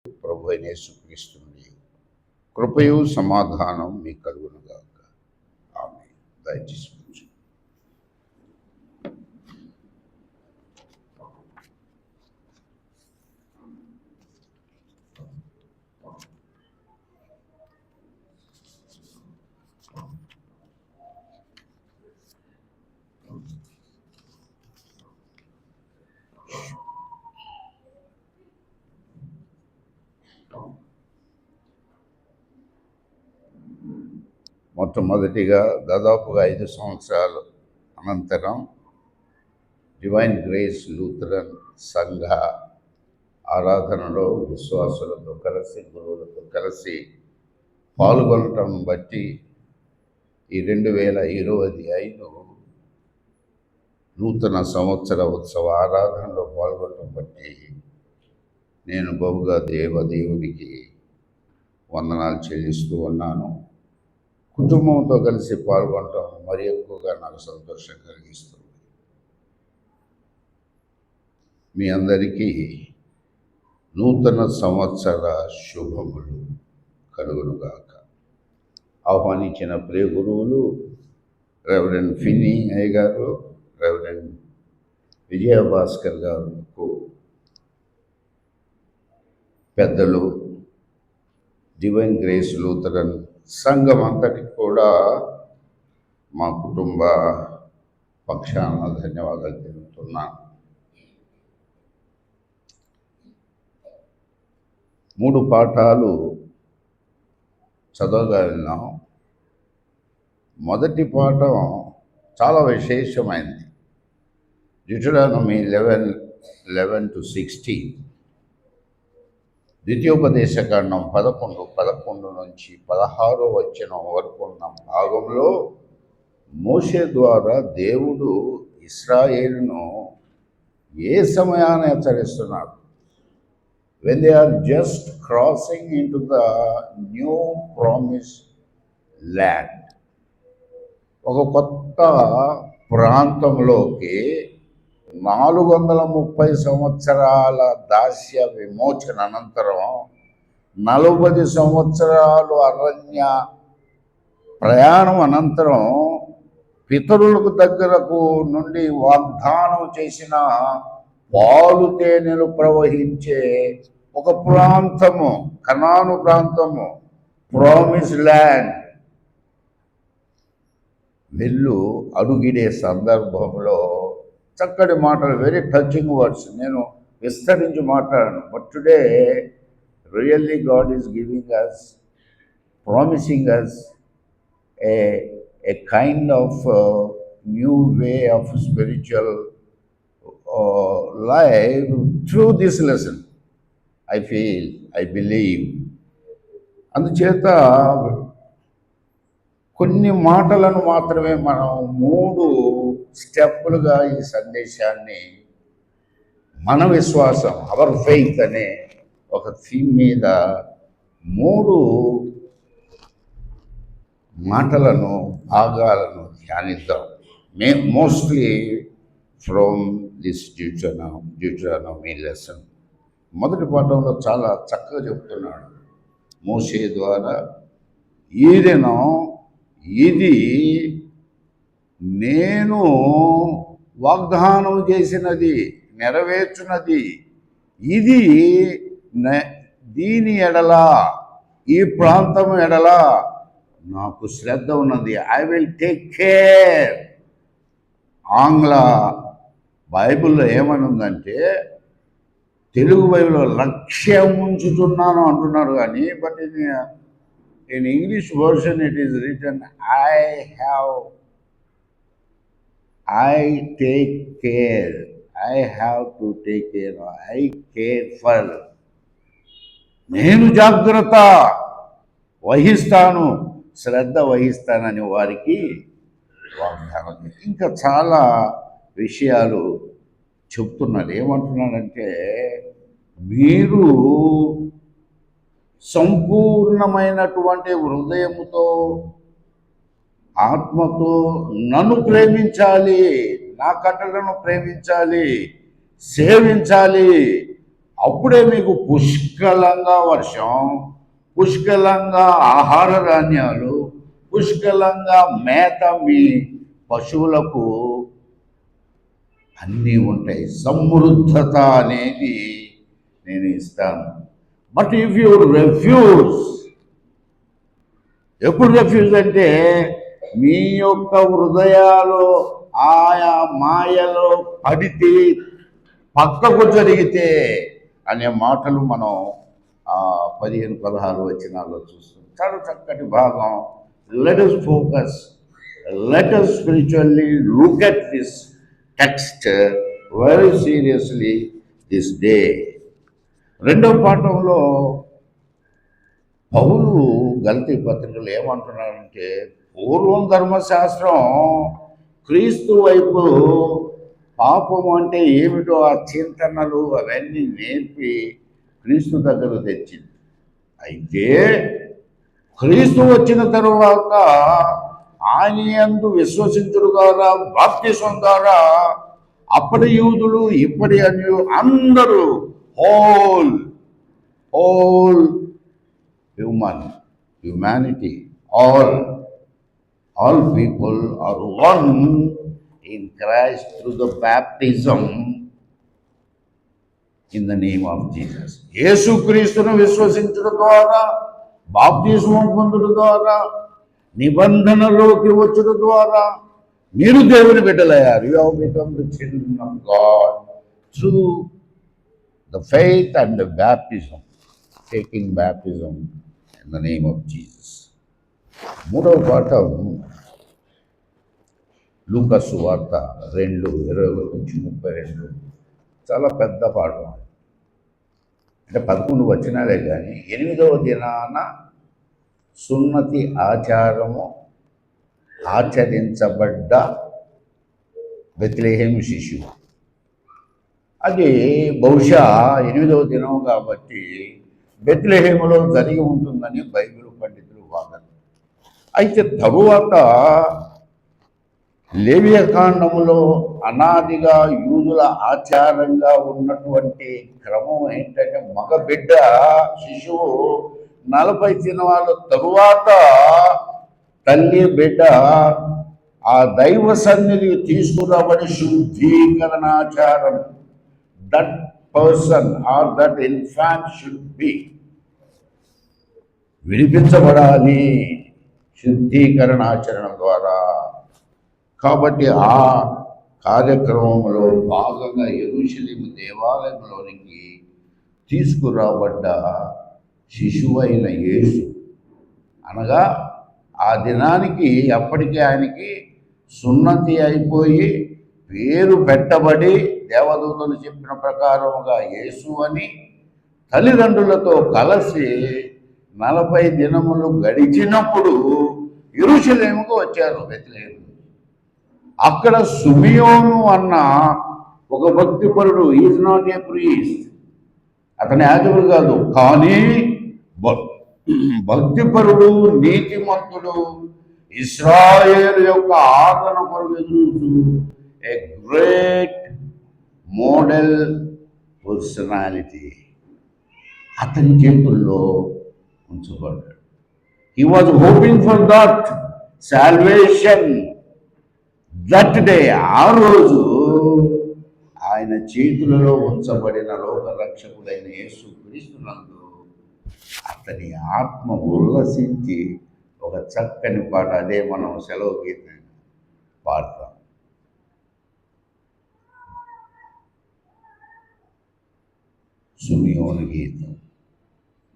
ప్రభు అయిన యేసుక్రీస్తు నుండి కృపయు సమాధానం మీకు కలుగునుగాక. ఆమేన్. దయచేసి కూర్చోండి. మొట్టమొదటిగా దాదాపుగా 5 సంవత్సరాల అనంతరం డివైన్ గ్రేస్ లూథరన్ సంఘ ఆరాధనలో విశ్వాసులతో కలిసి గురువులతో కలిసి పాల్గొనటం బట్టి ఈ 2025 నూతన సంవత్సర ఉత్సవ ఆరాధనలో పాల్గొనటం బట్టి నేను బహుగా దేవునికి వందనాలు చెల్లిస్తూ ఉన్నాను. కుటుంబంతో కలిసి పాల్గొనటం మరి ఎక్కువగా నాకు సంతోషం కలిగిస్తుంది. మీ అందరికీ నూతన సంవత్సర శుభములు కలుగునుగాక. ఆహ్వానించిన ప్రియ గురువులు రెవరెండ్ ఫిన్నీ అయ్య గారు, రెవరెండ్ విజయభాస్కర్ గారుకు, పెద్దలు, డివైన్ గ్రేస్ లూథరన్ సంఘం అంతటికి కూడా మా కుటుంబ పక్షాన ధన్యవాదాలు తెలుపుతున్నాను. 3 పాఠాలు చదవగలిగినాం. మొదటి పాఠం చాలా విశేషమైనది. డ్యూటెరోనమీ 11-16, ద్వితీయోపదేశకాండం 11 నుంచి 16 వచనం వరకు ఉన్న భాగంలో మోషే ద్వారా దేవుడు ఇశ్రాయేలును ఏ సమయాన హెచ్చరిస్తున్నాడు? When they are just crossing into the new promised land, ఒక కొత్త ప్రాంతంలోకి 430 సంవత్సరాల దాస్య విమోచన అనంతరం 40 సంవత్సరాలు అరణ్య ప్రయాణం అనంతరం పితరులకు దగ్గరకు నుండి వాగ్దానం చేసిన పాలు తేనెలు ప్రవహించే ఒక ప్రాంతము, కనాను ప్రాంతము, ప్రామిస్ ల్యాండ్ వెళ్ళు అడుగిడే సందర్భంలో చక్కటి మాటలు, వెరీ టచింగ్ వర్డ్స్. నేను విస్తరించి మాట్లాడాను, but today really God is giving us, promising us a kind of new way of spiritual life through this lesson. I believe. అందుచేత కొన్ని మాటలను మాత్రమే మనం 3 స్టెప్పులుగా ఈ సందేశాన్ని, మన విశ్వాసం, అవర్ ఫెయిత్ అనే ఒక థీమ్ మీద 3 మాటలను, భాగాలను ధ్యానిద్దాం. Mostly from this Deuteronomy lesson. మొదటి పాఠంలో చాలా చక్కగా చెప్తున్నాడు. మోషే ద్వారా ఈ దినం ఇది నేను వాగ్దానం చేసినది, నెరవేర్చున్నది. ఇది దీని ఎడల, ఈ ప్రాంతం ఎడల నాకు శ్రద్ధ ఉన్నది. I will take care. ఆంగ్ల బైబిల్లో ఏమని ఉందంటే, తెలుగు బైబిల్లో లక్ష్యం ఉంచుతున్నాను అంటున్నారు కానీ, but in English version it is return I take care, I have to take care, I care for. నేను జాగ్రత్త వహిస్తాను, శ్రద్ధ వహిస్తానని వారికి వాగ్దానం. ఇంకా చాలా విషయాలు చెప్తున్నారు. ఏమంటున్నాడంటే, మీరు సంపూర్ణమైనటువంటి హృదయముతో, ఆత్మతో నన్ను ప్రేమించాలి, నా కట్టడలను ప్రేమించాలి, సేవించాలి. అప్పుడే మీకు పుష్కలంగా వర్షం, పుష్కలంగా ఆహార ధాన్యాలు, పుష్కలంగా మేత మీ పశువులకు అన్నీ ఉంటాయి. సమృద్ధత అనేది నేను ఇస్తాను. బట్ ఇఫ్ యూ రెఫ్యూజ్, ఎప్పుడు రెఫ్యూజ్ అంటే మీ యొక్క హృదయాలు ఆయా మాయలో పడితే, పక్కకు జరిగితే అనే మాటలు మనం 15-16 వచనాల్లో చూస్తాం. చాలా చక్కటి భాగం. Let us focus, let us spiritually look at this text very seriously this day. రెండవ పాఠంలో పౌలు గలతీ పత్రికలు ఏమంటున్నాడంటే, పూర్వం ధర్మశాస్త్రం క్రీస్తు వైపు పాపం అంటే ఏమిటో ఆ చింతనలు అవన్నీ నేర్పి క్రీస్తు దగ్గరకు తెచ్చింది. అయితే క్రీస్తు వచ్చిన తరువాత ఆయన యందు విశ్వసించుడు ద్వారా, బాప్తిసం ద్వారా అప్పటి యూదులు ఇప్పటి అన్యులు అందరూ whole humanity, all people are one in Christ through the baptism in the name of Jesus. యేసుక్రీస్తును విశ్వసించడం ద్వారా, బాప్తిస్మం పొందడం ద్వారా, నిబంధనలోకి వచ్చడం ద్వారా మీరు దేవుని బిడ్డలయ్యారు. You have become the children of God through the faith and the baptism, taking baptism in the name of Jesus. మూడవ పాఠం లూకా సువార్త 2:21-32. చాలా పెద్ద పాఠం. అంటే 11 వచనాలే కానీ 8వ దినాన సున్నతి ఆచారము ఆచరించబడ్డ బెత్లెహేము శిశువు. అది బహుశా 8వ దినం కాబట్టి బెత్లెహేములో జరిగి ఉంటుందని బైబిల్ పండితులు వాదన. అయితే తరువాత లేవియకాండములో అనాదిగా యూదుల ఆచారంగా ఉన్నటువంటి క్రమం ఏంటంటే, మగ బిడ్డ శిశువు 40 దినాల తరువాత తల్లి బిడ్డ ఆ దైవ సన్నిధికి తీసుకురాబడి శుద్ధీకరణాచారం, that person or that infant should be విడిపించబడాలి శుద్ధీకరణాచరణ ద్వారా. కాబట్టి ఆ కార్యక్రమంలో భాగంగా యెరూషలేము దేవాలయంలోనికి తీసుకురాబడ్డ శిశువైన యేసు, అనగా ఆ దినానికి అప్పటికే ఆయనకి సున్నతి అయిపోయి పేరు పెట్టబడి దేవదూతలు చెప్పిన ప్రకారముగా యేసు అని తల్లిదండ్రులతో కలిసి 40 దినములు గడిచినప్పుడు యెరూషలేముకు వచ్చారు. బెత్లెహేము. అక్కడ సుమియోను అన్న ఒక భక్తిపరుడు, ఈజ్ నాట్ ఏ ప్రీస్ట్, అతని యాజకుడు కాదు, కానీ భక్తిపరుడు, నీతిమంతుడు, ఇశ్రాయేలు యొక్క ఆదరణ కొరకు ఎదురుచు ఏ గ్రేట్ మోడల్ పర్సనాలిటీ అతని చేతుల్లో ఉంచబడ్డాడు. He was hoping for that salvation that day. ఆ రోజు ఆయన చేతులలో ఉంచబడిన లోక రక్షకుడైన యేసు క్రీస్తునందు అతని ఆత్మ ఉల్లసించి ఒక చక్కని పాట, అదే మనం సెలవు గీతం పాడతాం. సుమియోను గీతం.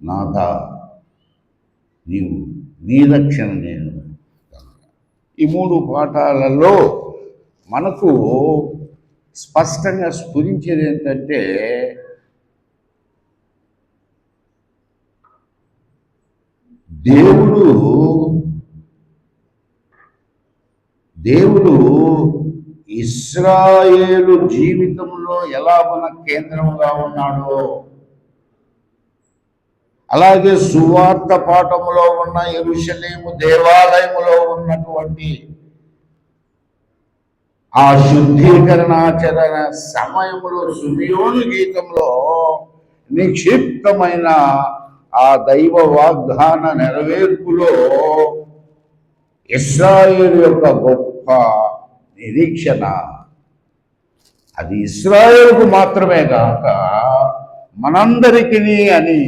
నాథా నీవు, నీ రక్షణ నేను. ఈ 3 పాఠాలలో మనకు స్పష్టంగా స్ఫురించేది ఏంటంటే, దేవుడు ఇశ్రాయేలు జీవితంలో ఎలా మన కేంద్రంగా ఉన్నాడో, అలాగే సువార్త పాఠములో ఉన్న యెరూషలేము దేవాలయములో ఉన్నటువంటి ఆ శుద్ధీకరణాచరణ సమయంలో సుమియోను గీతంలో నిక్షిప్తమైన ఆ దైవ వాగ్దాన నెరవేర్పులో ఇశ్రాయేలు యొక్క గొప్ప నిరీక్షణ, అది ఇశ్రాయేలుకు మాత్రమే కాక మనందరికీ అని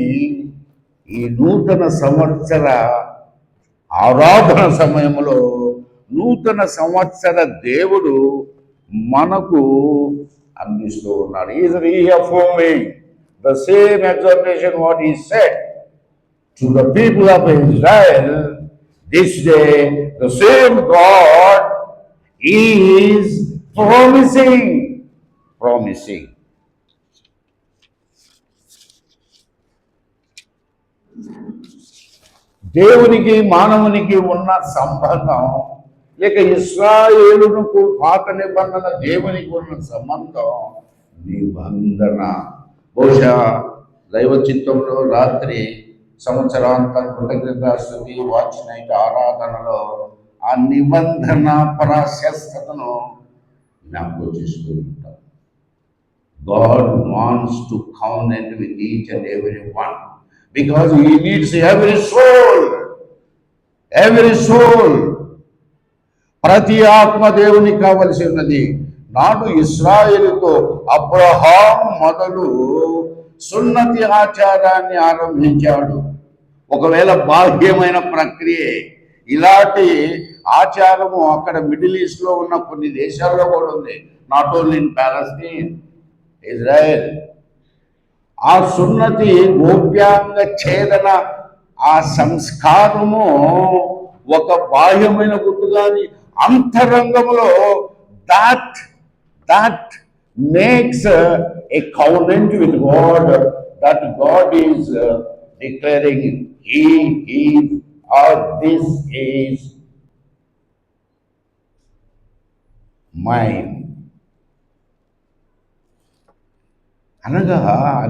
ఈ నూతన సంవత్సర ఆరాధన సమయంలో నూతన సంవత్సర దేవుడు మనకు అందిస్తూ ఉన్నాడు. Is reaffirming the same exhortation what he said to the people of Israel. This day the same God is promising. దేవునికి మానవునికి ఉన్న సంబంధం, లేక ఇశ్రాయేలునకు పాత నిబంధన దేవునికి ఉన్న సంబంధం నిబంధన. బహుశా దైవ చిత్తంలో రాత్రి సంవత్సరాంతం కృతజ్ఞతాస్తుతి వాచ్ నైట్ ఆరాధనలో ఆ నిబంధన ప్రాశస్తతను జ్ఞాపకం చేస్తూ ఉంటాం. God wants to covenant with each and every one because he needs every soul. ప్రతి ఆత్మ దేవునికి కావలసి ఉన్నది. నాడు ఇశ్రాయేలుతో అబ్రహాం మొదలు సున్నతి ఆచారాన్ని ఆరంభించాడు. ఒకవేళ బాహ్యమైన ప్రక్రియ, ఇలాంటి ఆచారము అక్కడ మిడిల్ ఈస్ట్లో ఉన్న కొన్ని దేశాల్లో కూడా ఉంది. Not only in Palestine, Israel. ఆ సున్నతి గోప్యాంగ ఛేదన ఆ సంస్కారము ఒక బాహ్యమైన గుర్తు కానీ అంతరంగంలో that makes a covenant with God, that God is declaring he is or this is mine. అనగా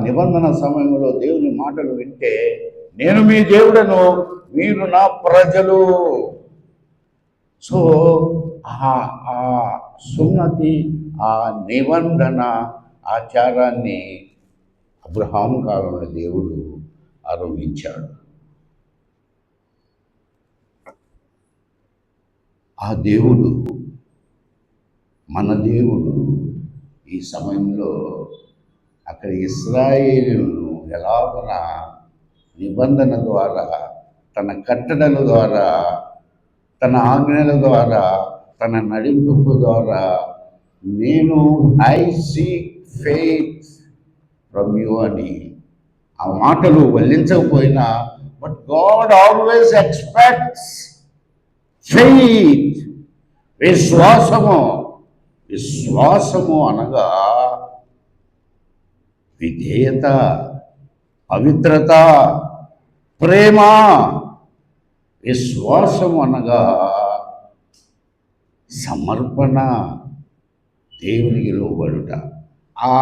నిబంధన సమయంలో దేవుని మాటలు వింటే, నేను మీ దేవుడను, మీరు నా ప్రజలు. సో ఆ సున్నతి, ఆ నిబంధన ఆచారాన్ని అబ్రహాం కాలంలో దేవుడు ఆరంభించాడు. ఆ దేవుడు, మన దేవుడు ఈ సమయంలో అక్కడ ఇశ్రాయేలును ఎలాగన నిబంధన ద్వారా, తన కట్టడల ద్వారా, తన ఆజ్ఞల ద్వారా, తన నడింపు ద్వారా, నేను I seek faith from you అని ఆ మాటలు వల్లించకపోయినా, but God always expects faith, విశ్వాసము అనగా విధేయత, పవిత్రత, ప్రేమ. విశ్వాసం అనగా సమర్పణ, దేవునికి లోబడుట. ఆ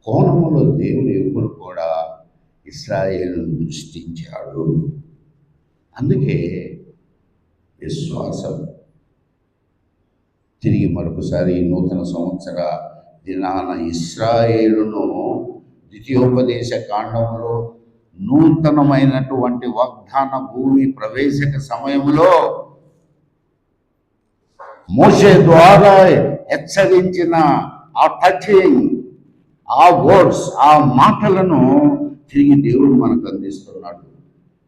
కోణములో దేవుడు ఎప్పుడు కూడా ఇశ్రాయేలును దృష్టించాడు. అందుకే విశ్వాసం. తిరిగి మరొకసారి నూతన సంవత్సర దినాన ఇశ్రాయేలును ద్వితీయోపదేశ కాండంలో నూతనమైనటువంటి వాగ్దాన భూమి ప్రవేశక సమయంలో మోషే ద్వారా హెచ్చరించిన ఆ టచింగ్, ఆ వర్డ్స్, ఆ మాటలను తిరిగి దేవుడు మనకు అందిస్తున్నాడు.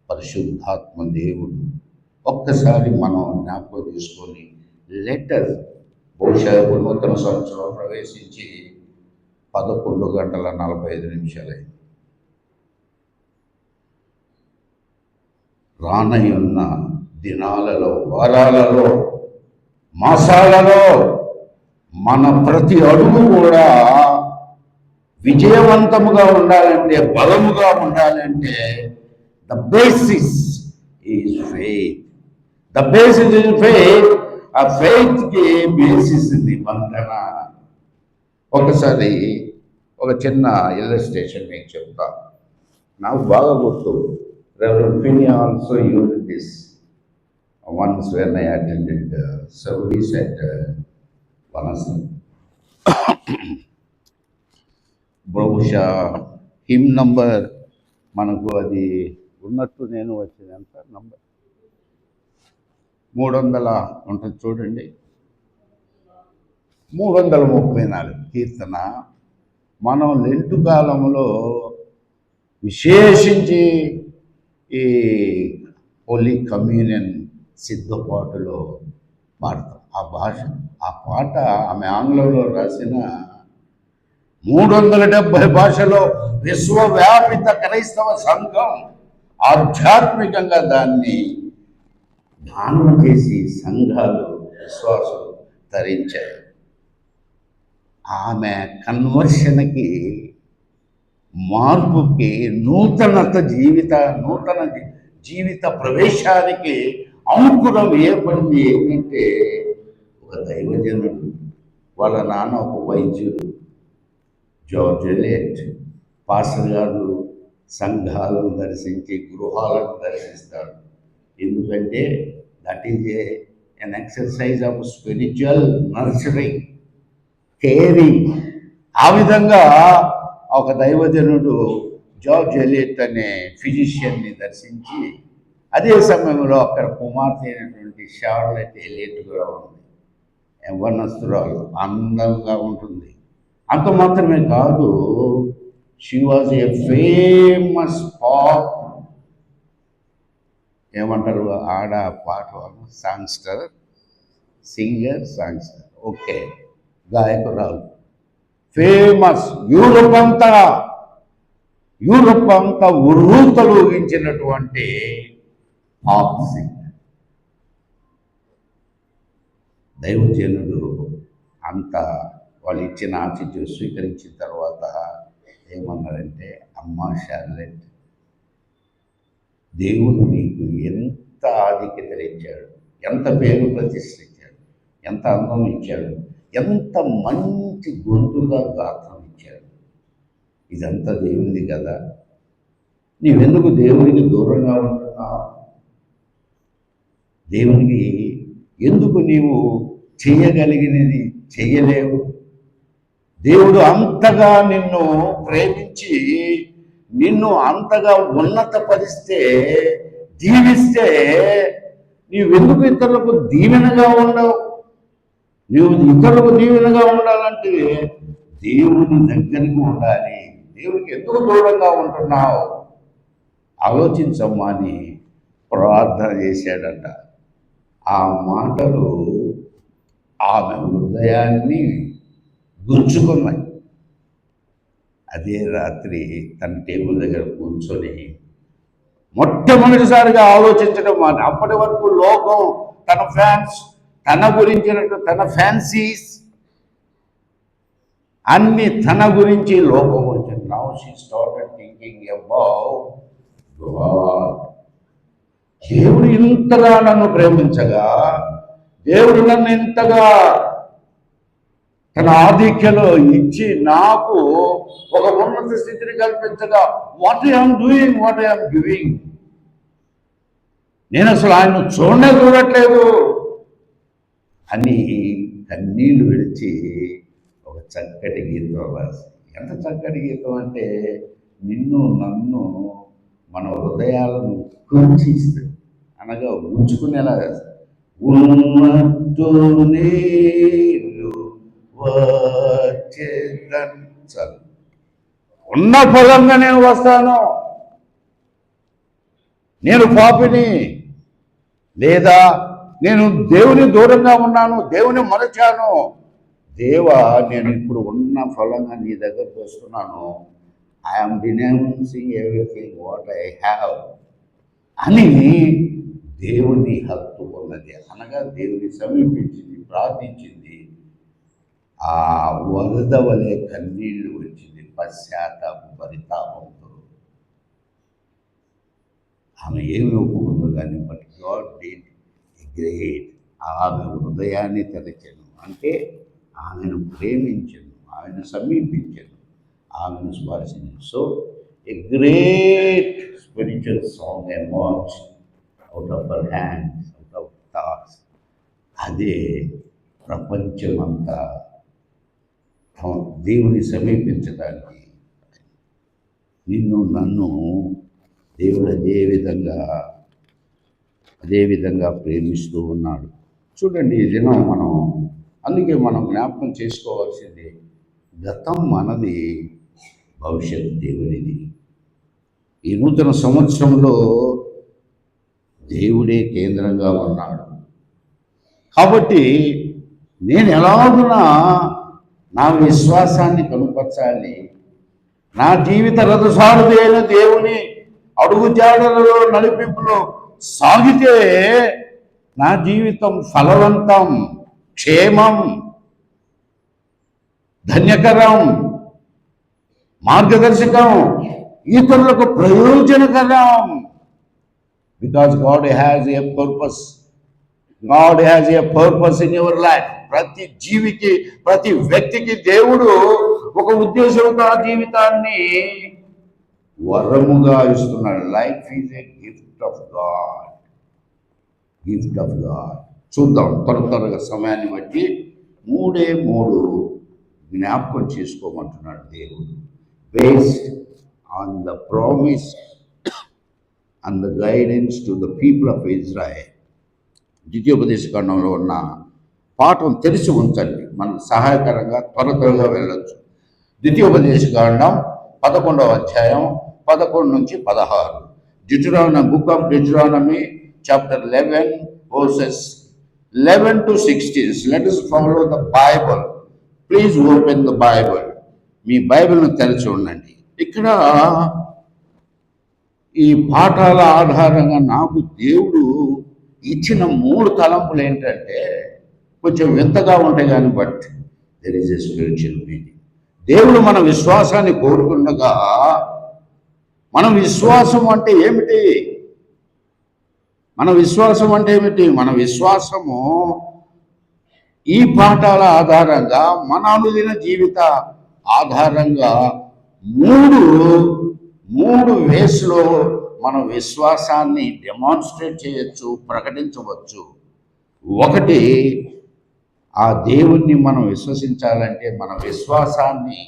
పరిశుద్ధాత్మ దేవుడు. ఒక్కసారి మనం జ్ఞాపకం చేసుకొని లెటర్, బహుశా నూతన సంవత్సరం ప్రవేశించి 11:45 రానయ్యున్న దినాలలో, వారాలలో, మాసాలలో మన ప్రతి అడుగు కూడా విజయవంతముగా ఉండాలంటే, బలముగా ఉండాలంటే the basis is faith. The basis is faith. ఆ ఫెయిత్కి బేసిస్ నిబంధన. ఒకసారి ఒక చిన్న ఇల్లస్ట్రేషన్ మీకు చెప్తా. నాకు బాగా గుర్తు. Reverend Finney also used this once when I attended service at Vanasa. బహుశా హిమ్ నంబర్ మనకు అది ఉన్నట్టు నేను వచ్చింది ఎంత నంబర్ 300 ఉంటుంది చూడండి, 334 కీర్తన. మనం లెంటు కాలంలో విశేషించి ఈ హోలీ కమ్యూనియన్ సిద్ధపాటులో పాడతాం ఆ పాట ఆమె ఆంగ్లంలో రాసిన 370 భాషలో విశ్వవ్యాపిత క్రైస్తవ సంఘం ఆధ్యాత్మికంగా దాన్ని ధ్యానం చేసి సంఘాలు విశ్వాసులు ధరించారు. ఆమె కన్వర్షన్కి, మార్పుకి, నూతన జీవిత ప్రవేశానికి అంకురం ఏర్పడింది. ఏంటంటే ఒక దైవజనుడు, వాళ్ళ నాన్న ఒక వైద్యుడు, జార్జ్ ఎలియట్. పాస్టర్ గారు సంఘాలను దర్శించి గృహాలను దర్శిస్తాడు. ఎందుకంటే that is N exercise of spiritual nurturing, caring. ఆ విధంగా ఒక దైవజనుడు జార్జ్ ఎలియట్ అనే ఫిజిషియన్ని దర్శించి, అదే సమయంలో అక్కడ కుమార్తె అయినటువంటి షార్లెట్ ఎలియట్ కూడా ఉంది. యవ్వనస్తురాలు, అందంగా ఉంటుంది. అంత మాత్రమే కాదు, she was a famous pop, ఏమంటారు ఆడ పాట సాంగ్స్టర్, సాంగ్స్టర్, ఓకే, గాయకురాలు, ఫేమస్. యూరోప్ అంతా ఉర్రూతలూగించినటువంటి పాప్ సింగర్. దైవజనుడు అంతా వాళ్ళు ఇచ్చిన ఆతిథ్యం స్వీకరించిన తర్వాత ఏమన్నారంటే, అమ్మా షార్లెట్, దేవుడు నీకు ఎంత ఆధిక్యత ఇచ్చాడు, ఎంత పేరు ప్రతిష్ఠించాడు, ఎంత అందం ఇచ్చాడు, ఎంత మంచి గొంతుగా గాత్రం ఇచ్చాడు. ఇదంతా దేవునిది కదా, నీవెందుకు దేవునికి దూరంగా ఉంటున్నావు? దేవునికి ఎందుకు నీవు చేయగలిగినది చెయ్యలేవు? దేవుడు అంతగా నిన్ను ప్రేమించి నిన్ను అంతగా ఉన్నతపరిస్తే, దీవిస్తే, నీవెందుకు ఇతరులకు దీవెనగా ఉండవు? నీవు ఇతరులకు దీవెనగా ఉండాలంటే దేవుని దగ్గరికి ఉండాలి. దేవునికి ఎందుకు దూరంగా ఉంటున్నావు? ఆలోచించమ్మా అని ప్రార్థన చేశాడట. ఆ మాటలు ఆమె హృదయాన్ని గుంజుకున్నాయి. అదే రాత్రి తన టేబుల్ దగ్గర కూర్చొని మొట్టమొదటిసారిగా ఆలోచించడం మాట. అప్పటి వరకు లోకం, తన ఫ్యాన్స్, తన గురించినట్టు, తన ఫ్యాన్సీస్ అన్ని తన గురించి లోకం వచ్చింది. Now she started thinking about God. దేవుడు ఇంతగా నన్ను ప్రేమించగా, దేవుడు నన్ను ఇంతగా తన ఆధిక్యలో ఇచ్చి నాకు ఒక ఉన్నత స్థితిని కల్పించగా, what I'm doing, what I'm giving, నేను అసలు ఆయన చూడట్లేదు అని కన్నీళ్లు విడిచి ఒక చక్కటి గీతం రాసి. ఎంత చక్కటి గీతం అంటే, నిన్ను నన్ను మన హృదయాలను కుంచిస్తుంది, అనగా ఉంచుకునేలా చేస్తాడు. ఉన్నట్టు నేను వచ్చేదన్, చాలు, ఉన్న ఫలంగా నేను వస్తాను. నేను పాపిని, లేదా నేను దేవుని దూరంగా ఉన్నాను, దేవుని మరచాను. దేవా, నేను ఇప్పుడు ఉన్న ఫలంగా నీ దగ్గరకు వస్తున్నాను. I'm denouncing everything what I have అని దేవుని హత్తుకున్నది, అనగా దేవుని సమీపించింది, ప్రార్థించింది. ఆ వరద వలె కన్నీళ్లు వచ్చింది, పశ్చాత్తాపం, పరితాపంతో. ఆమె ఏమి ఒప్పుకుందో కానీ, బట్ గాడ్ డిడ్ గ్రేట్. ఆమె హృదయాన్ని తెరచను, అంటే ఆమెను ప్రేమించను, ఆమెను సమీపించను, ఆమెను స్పర్శించను. So a great spiritual song emerge out of our hands, out of thoughts. అదే ప్రపంచమంతా దేవుని సమీపించడానికి నిన్ను నన్ను దేవుడు అదే విధంగా ప్రేమిస్తూ ఉన్నాడు. చూడండి, ఈ దినం అందుకే మనం జ్ఞాపకం చేసుకోవాల్సింది, గతం మనది, భవిష్యత్ దేవుడిది. ఈ నూతన సంవత్సరంలో దేవుడే కేంద్రంగా ఉన్నాడు. కాబట్టి నేను ఎలాగున్నా నా విశ్వాసాన్ని కనుపరచాలి. నా జీవిత రథసారథి అయిన దేవుని అడుగుజాడలలో నడిపింపులో సాగితే నా జీవితం ఫలవంతం, క్షేమం, ధన్యకరం, మార్గదర్శకం, ఇతరులకు ప్రయోజనకరం. Because God has a purpose. God has a purpose in your life. ప్రతి జీవికి, ప్రతి వ్యక్తికి దేవుడు ఒక ఉద్దేశంతో ఆ జీవితాన్ని వరముగా ఇస్తున్నాడు. Life is a gift of God. Gift of God. చూద్దాం త్వరగా సమయాన్ని బట్టి 3 జ్ఞాపకం చేసుకోమంటున్నాడు దేవుడు. Based on the promise and the guidance to the people of Israel. ద్వితీయోపదేశకాండంలో ఉన్న పాఠం తెరిచి ఉంచండి, మనకు సహాయకరంగా త్వరగా వెళ్ళొచ్చు. ద్వితీయోపదేశకాండం 11వ అధ్యాయం 11 నుంచి 16. Book of Deuteronomy chapter 11 verses 11 to 16. Let us follow the Bible. Please open the Bible. మీ బైబిల్ను తెరిచి ఉండండి. ఇక్కడ ఈ పాఠాల ఆధారంగా నాకు దేవుడు ఇచ్చిన 3 తలంపులు ఏంటంటే కొంచెం వింతగా ఉంటాయి కానీ but there is a spiritual meaning. దేవుడు మన విశ్వాసాన్ని కోరుకుండగా, మన విశ్వాసం అంటే ఏమిటి? మన విశ్వాసము ఈ పాఠాల ఆధారంగా, మన అనుదిన జీవిత ఆధారంగా 3 వేస్లో మన విశ్వాసాన్ని డెమాన్స్ట్రేట్ చేయొచ్చు, ప్రకటించవచ్చు. ఒకటి, ఆ దేవుణ్ణి మనం విశ్వసించాలంటే, మన విశ్వాసాన్ని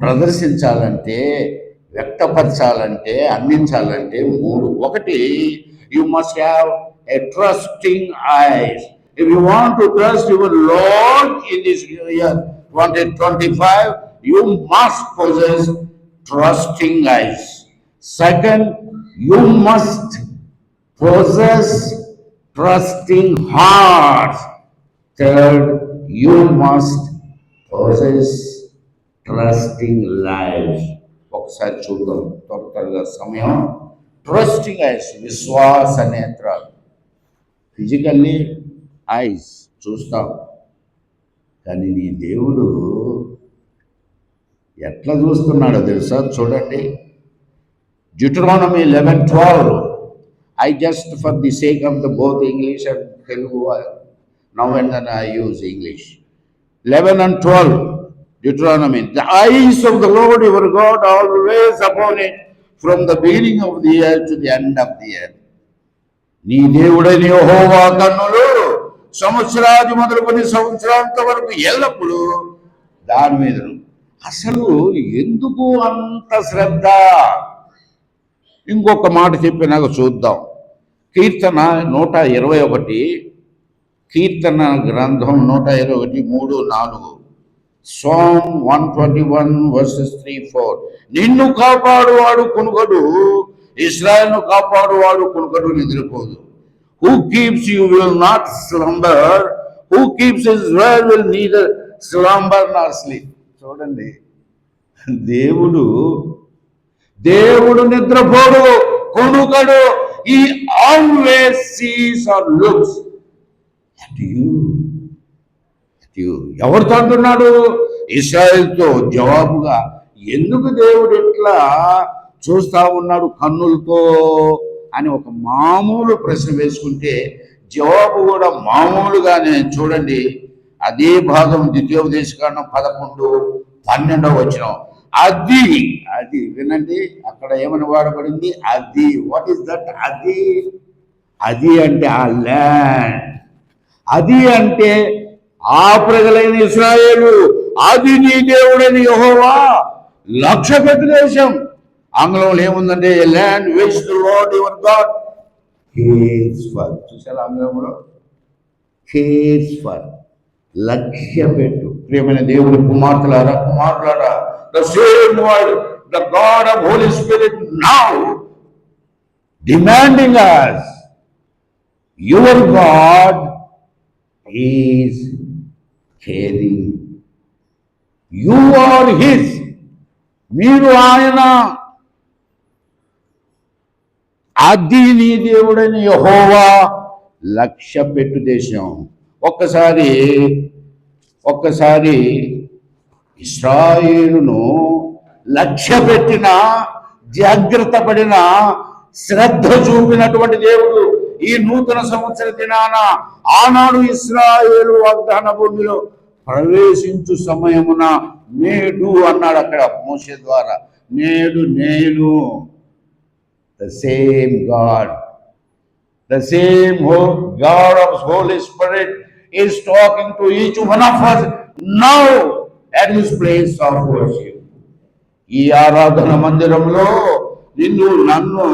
ప్రదర్శించాలంటే, వ్యక్తపరచాలంటే, అందించాలంటే 3. ఒకటి, you must have a trusting ice. If you want to trust your Lord in this year 2025, you must possess trusting eyes. Second, you must possess trusting hearts. Third, you must possess trusting lives. ఒకసారి చూద్దాం త్వరగా సమయం. Trusting ice, విశ్వాస నేత్రాలు. Physically ice చూస్తాం, కానీ నీ దేవుడు ఎట్లా చూస్తున్నాడో తెలుసా? చూడండి, Deuteronomy 11:12. I just, for the sake of the both English and Telugu, now and then I use English. 11 and 12, Deuteronomy. The eyes of the Lord your God always upon it, from the beginning of the year to the end of the year. నీ దేవుడైన యెహోవా కన్నులు సంవత్సరాది మొదలుకొని సంవత్సరాంత వరకు ఎల్లప్పుడూ దాని మీదను. అసలు ఎందుకు అంత శ్రద్ధ? ఇంకొక మాట చెప్పినాక చూద్దాం. కీర్తన 121, కీర్తన గ్రంథం 121, 3, 4. Psalm 121 verses 3, 4. నిన్ను కాపాడువాడు కునుకడు, ఇశ్రాయేలును కాపాడువాడు కునుకడు, నిద్రపోదు. Who keeps you will not slumber. Who keeps Israel will neither slumber nor sleep. చూడండి, దేవుడు నిద్రపోడు, కొనుకడు. He always sees or looks at you. ఎవరితో అంటున్నాడు? ఇశ్రాయేలుతో. జవాబుగా, ఎందుకు దేవుడు ఇట్లా చూస్తా ఉన్నాడు కన్నులతో అని ఒక మామూలు ప్రశ్న వేసుకుంటే జవాబు కూడా మామూలుగానే. చూడండి, అదే భాగం ద్వితీయోపదేశకాండం 11, 12 వచనం. అది వినండి, అక్కడ ఏమని వాడబడింది? అది. What is that? అది అంటే ఆ ల్యాండ్. అది అంటే ఆ ప్రజలైన ఇశ్రాయేలు. అది నీ దేవుడని యెహోవా లక్ష్యపెట్టు దేశం. ఆంగ్లంలో ఏముందంటే a land which the Lord your God cares for. చూసారా ఆంగ్లంలో? కేర్స్ ఫర్, లక్ష్య పెట్టు. ప్రియమైన దేవుడి కుమారులారా, the same word, the God of holy spirit now demanding us, your God is caring. You are his. మీరు ఆయన. అది నీ దేవుడైన యెహోవా లక్ష్య పెట్టు దేశం. ఒక్కసారి ఇశ్రాయేలును లక్ష్య పెట్టిన, జాగ్రత్త పడిన, శ్రద్ధ చూపినటువంటి దేవుడు ఈ నూతన సంవత్సర దినాన ఆనాడు ఇశ్రాయేలు వాగ్దాన భూమిలో ప్రవేశించు సమయమున నేడు అన్నాడు అక్కడ మోషే ద్వారా. నేడు నేను, the same God of Holy Spirit is talking to each one of us now at his place of worship. ఈ ఆరాధన మందిరంలో నిన్ను నన్ను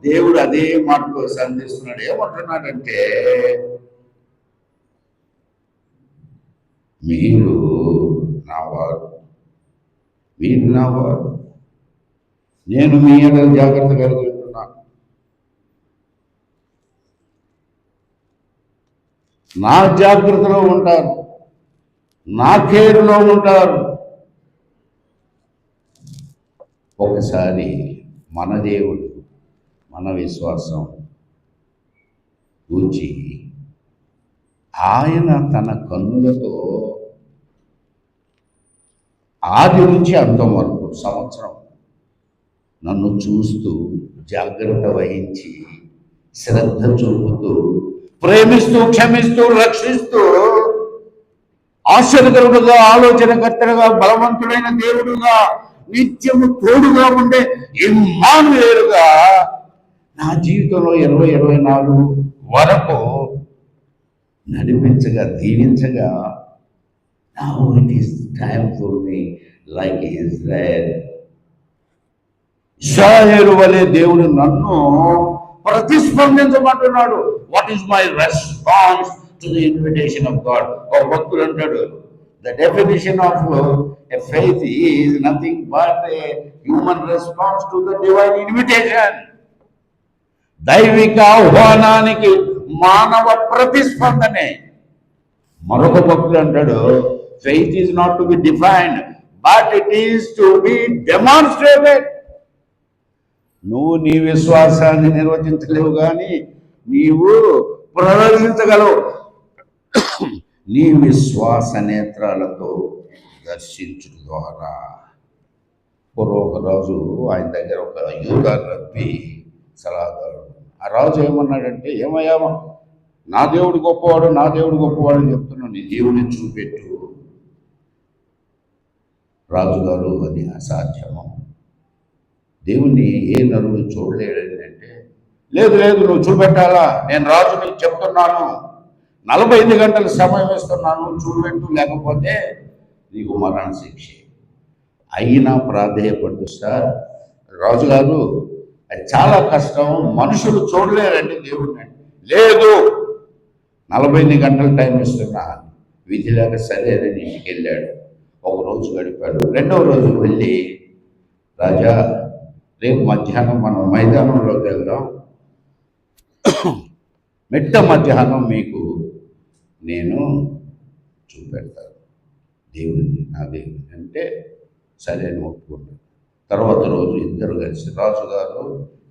దేవుడు అదే మాటలో సంధిస్తున్నాడు. ఏమంటున్నాడంటే, మీరు నావారు, నేను మీ ఎడల జాగ్రత్త కలుగుతున్నాను. నా జాగ్రత్తలో ఉంటారు, నా కేరులో ఉంటారు. ఒకసారి మన దేవుడు, మన విశ్వాసం కూర్చి ఆయన తన కన్నులతో ఆది నుంచి అంతం వరకు సంవత్సరం నన్ను చూస్తూ, జాగ్రత్త వహించి, శ్రద్ధ చూపుతూ, ప్రేమిస్తూ, క్షమిస్తూ, రక్షిస్తూ, ఆశ్చర్యకరుడుగా, ఆలోచనకర్తగా, బలవంతుడైన దేవుడుగా, నిత్యము తోడుగా ఉండే ఇమ్మానుయేలుగా నా జీవితంలో 2024 వరకు నడిపించగా, దీవించగా, now it is time for me like ఇశ్రాయేలు వలె దేవుడు నన్ను ప్రతిస్పందించమంటున్నాడు. What is my response to the invitation of God? ఒక భక్తుడు అంటాడు, the definition of a faith is nothing but a human response to the divine invitation. దైవిక ఆహ్వానానికి మానవ ప్రతిస్పందనే. మరొక భక్తుడు అంటాడు, faith is not to be defined but it is to be demonstrated. నువ్వు నీ విశ్వాసాన్ని నిర్వచించలేవు, కానీ నీవు ప్రదర్శించగలవు. నీ విశ్వాస నేత్రాలతో దర్శించుట ద్వారా. పూర్వొక రాజు, ఆయన దగ్గర ఒక యూదా రబ్బీ సలహాదారుడు. ఆ రాజు ఏమన్నాడంటే, ఏమయ్యా, నా దేవుడు గొప్పవాడు అని చెప్తున్నాను, నీ దేవుడిని చూపెట్టు. రాజుగారు, అది అసాధ్యము, దేవుణ్ణి ఏ నరుడు చూడలేడని అంటే, లేదు నువ్వు చూపెట్టాలా, నేను రాజుని చెప్తున్నాను, 45 గంటల సమయం ఇస్తున్నాను, చూపెట్టు, లేకపోతే నీకు మరణ శిక్ష. అయినా ప్రాధేయపడ్డు, సార్ రాజుగారు, అది చాలా కష్టం, మనుషులు చూడలేరండి దేవుడిని. లేదు, 45 గంటల టైం ఇస్తున్నా. విధి లేక సరే అని ఇంటికి వెళ్ళాడు. ఒక రోజు గడిపాడు. రెండవ రోజు వెళ్ళి, రాజా, రేపు మధ్యాహ్నం మనం మైదానంలోకి వెళ్దాం, మిట్ట మధ్యాహ్నం మీకు నేను చూపెడతాను దేవుడిని, నా దేవుడిని అంటే సరే అని ఒప్పుకున్నాడు. తర్వాత రోజు ఇద్దరు కలిసి, రాజుగారు,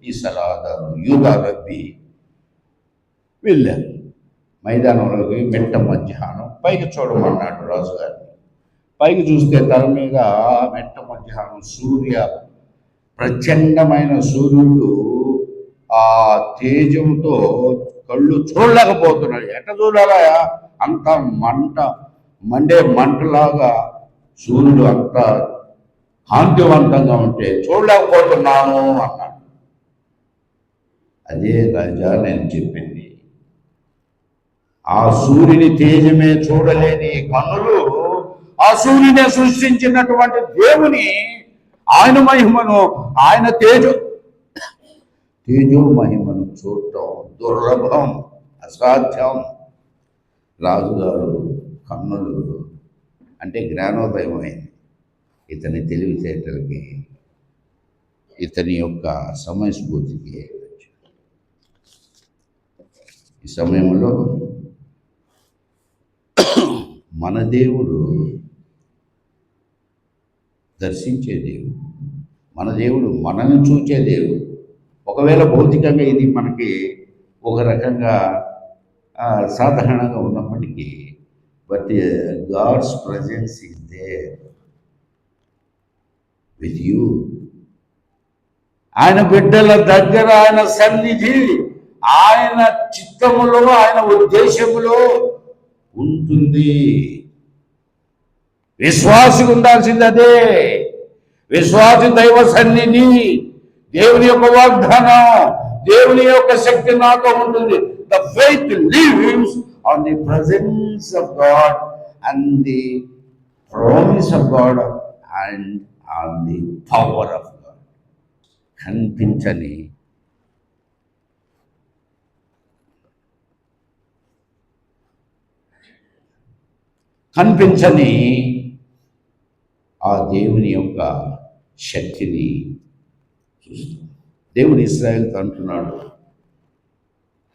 ఈ సలహాదారు యూదా రబ్బీ వెళ్ళారు మైదానంలోకి. మిట్ట మధ్యాహ్నం పైకి చూడమన్నాడు రాజుగారిని. పైకి చూస్తే తల మీద మిట్ట మధ్యాహ్నం ప్రచండమైన సూర్యుడు ఆ తేజంతో కళ్ళు చూడలేకపోతున్నాడు. ఎట్లా చూడాలా? అంత మండే మంటలాగా సూర్యుడు అంత కాంతివంతంగా ఉంటే చూడలేకపోతున్నాను అన్నాడు. అదే రాజా నేను చెప్పింది. ఆ సూర్యుని తేజమే చూడలేని కన్నులు ఆ సూర్యుని సృష్టించినటువంటి దేవుని, ఆయన మహిమను ఆయన తేజో మహిమను చూడటం దుర్లభం, అసాధ్యం. రాజుగారు కన్నులు అంటే జ్ఞానోదయం అయింది ఇతని తెలివితేటలకి, ఇతని యొక్క సమయస్ఫూర్తికి. ఈ సమయంలో మన దేవుడు దర్శించే దేవుడు, మన దేవుడు మనల్ని చూచే దేవుడు. ఒకవేళ భౌతికంగా ఇది మనకి ఒక రకంగా సాధారణంగా ఉన్నప్పటికీ, but God's presence is there with you. ఆయన బిడ్డల దగ్గర ఆయన సన్నిధి, ఆయన చిత్తములో, ఆయన ఉద్దేశములో ఉంటుంది. విశ్వాసి ఉండాల్సింది అదే. విశ్వాసి దైవ సన్నిధి, దేవుని యొక్క వాగ్దానం, దేవుని యొక్క శక్తి నాతో ఉంటుంది. The faith lives on the presence of God and the promise of God and on the power of God. కనిపించని ఆ దేవుని యొక్క శక్తిని చూస్తాం. దేవుడు ఇశ్రాయేలుతో అంటున్నాడు,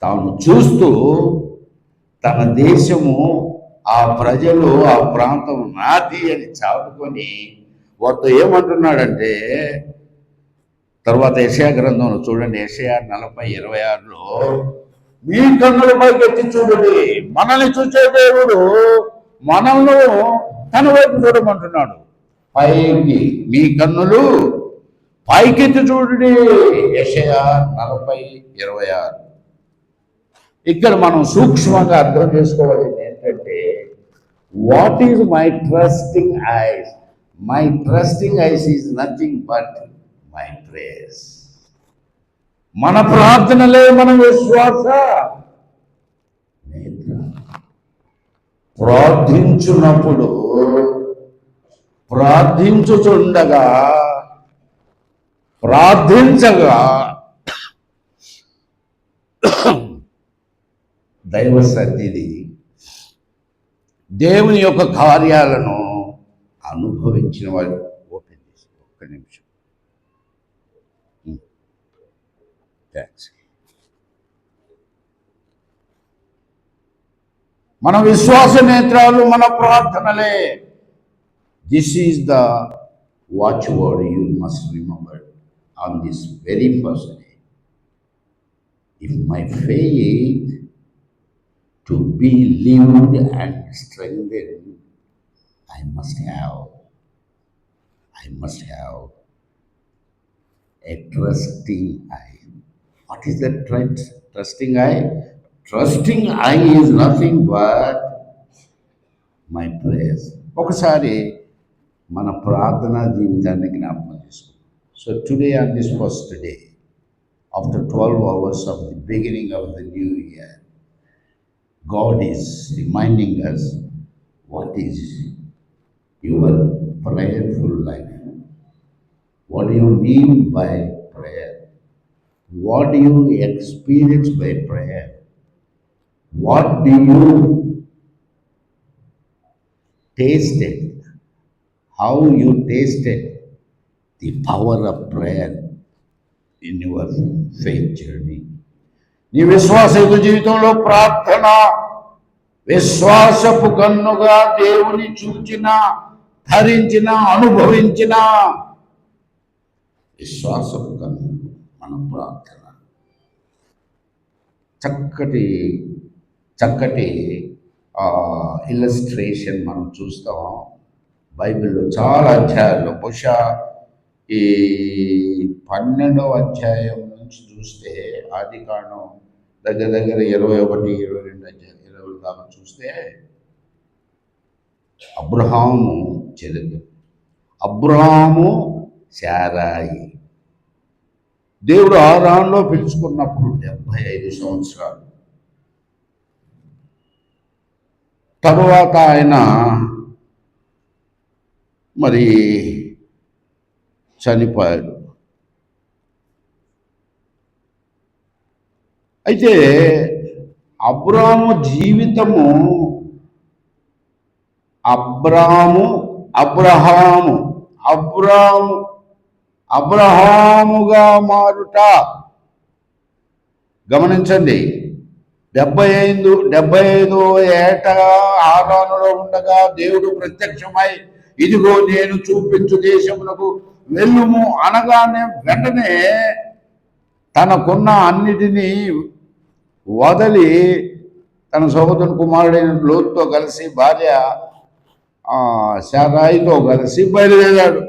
తాను చూస్తూ తన దేశము, ఆ ప్రజలు, ఆ ప్రాంతం నాది అని చాటుకొని వారితో ఏమంటున్నాడంటే, తర్వాత యెషయా గ్రంథంలో చూడండి, యెషయా 40:26లో, మీ కన్నుల పైకెత్తి చూడండి. మనల్ని చూసే దేవుడు మనల్ని తన వైపు చూడమంటున్నాడు. పైకి మీ కన్నులు పైకెత్తి చూడండి. యెషయా 40:26. ఇక్కడ మనం సూక్ష్మంగా అర్థం చేసుకోవాల్సింది ఏంటంటే, what is my trusting ice? My trusting ice is nothing but my prayers. మన ప్రార్థనలే మన విశ్వాస నేత్రం. ప్రార్థించున్నప్పుడు, ప్రార్థించగా దైవ సన్నిధి, దేవుని యొక్క కార్యాలను అనుభవించిన వారు. ఓపెన్ చేసి ఒక్క నిమిషం. థ్యాంక్స్. మన విశ్వాస నేత్రాలు మన ప్రార్థనలే. This is the watch word you must remember on this very first day. If my faith to be lived and strengthened, I must have a trusting eye. What is that trusting eye? Trusting eye is nothing but my prayers. ఒకసారి మన ప్రార్థనా జీవితాన్ని జ్ఞాపకం చేసుకుందాం. So today, on this first day, after 12 hours of the beginning of the new year, God is reminding us what is your prayerful life. What do you mean by prayer? What do you experience by prayer? What do you tasted? How you tasted the power of prayer in your faith journey? నీ విశ్వాస జీవితంలో ప్రార్థన విశ్వాసపు కన్నుగా దేవుని చూచిన, ధరించిన, అనుభవించిన విశ్వాసపు కన్ను మన ప్రార్థన. చక్కటి ఇల్లస్ట్రేషన్ మనం చూస్తాం బైబిల్లో చాలా అధ్యాయాల్లో. బహుశా ఈ 12వ అధ్యాయం నుంచి చూస్తే, ఆదికాండం దగ్గర 21, 22 అధ్యాయం, 20 దాకా చూస్తే, అబ్రహాము శారాయి దేవుడు ఆరాంలో పిలుచుకున్నప్పుడు 75 సంవత్సరాలు. తరువాత ఆయన మరి చనిపోయాడు. అయితే అబ్రాము జీవితము అబ్రహాముగా మారుట గమనించండి. 75 ఏట హారానులో ఉండగా దేవుడు ప్రత్యక్షమై ఇదిగో నేను చూపించు దేశమునకు వెళ్ళుము అనగానే వెంటనే తనకున్న అన్నిటినీ వదలి తన సహోదరుని కుమారుడైన లోతుతో కలిసి భార్య శారాయితో కలిసి బయలుదేరాడు.